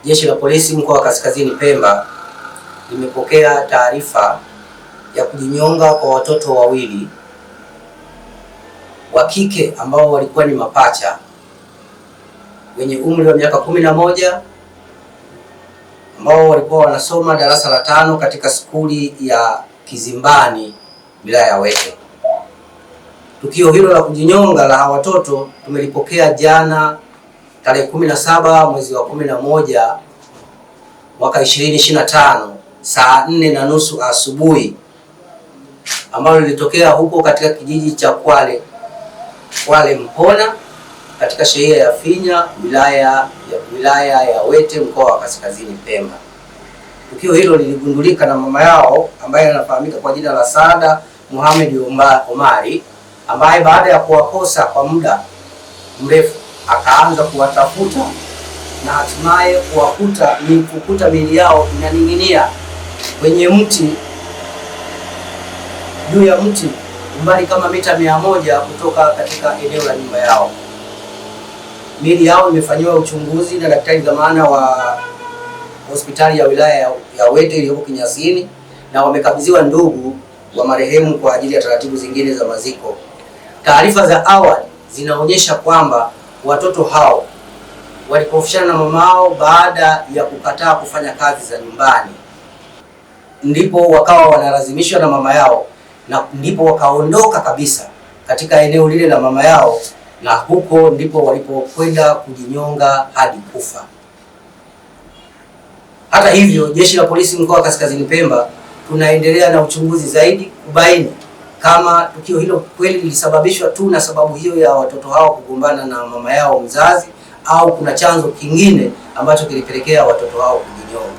Jeshi la Polisi mkoa wa Kaskazini Pemba limepokea taarifa ya kujinyonga kwa watoto wawili wa kike ambao walikuwa ni mapacha wenye umri wa miaka 11 ambao walikuwa wanasoma darasa la 5 katika skuli ya Kizimbani, wilaya ya Wete. Tukio hilo la kujinyonga la hawa watoto tumelipokea jana tarehe 17 mwezi wa 11 mwaka 2025 saa 4:30 asubuhi, ambalo lilitokea huko katika kijiji cha Kwale Mpona katika shehia ya Finya, wilaya ya Wete, mkoa wa Kaskazini Pemba. Tukio hilo liligundulika na mama yao ambaye anafahamika kwa jina la Saada Mohamed Omari, ambaye baada ya kuwakosa kwa muda mrefu akaanza kuwatafuta na hatimaye kukuta miili yao inaning'inia kwenye mti, juu ya mti umbali kama mita 100 kutoka katika eneo la nyumba yao. Miili yao imefanyiwa uchunguzi na daktari dhamana wa hospitali ya wilaya ya Wete iliyoko Kinyasini, na wamekabidhiwa ndugu wa marehemu kwa ajili ya taratibu zingine za maziko. Taarifa za awali zinaonyesha kwamba watoto hao walipofishana na mamao baada ya kukataa kufanya kazi za nyumbani, ndipo wakawa wanalazimishwa na mama yao, na ndipo wakaondoka kabisa katika eneo lile la mama yao, na huko ndipo walipokwenda kujinyonga hadi kufa. Hata hivyo, Jeshi la Polisi mkoa wa Kaskazini Pemba tunaendelea na uchunguzi zaidi kubaini kama tukio hilo kweli lilisababishwa tu na sababu hiyo ya watoto hao kugombana na mama yao mzazi, au kuna chanzo kingine ambacho kilipelekea watoto hao kujinyonga.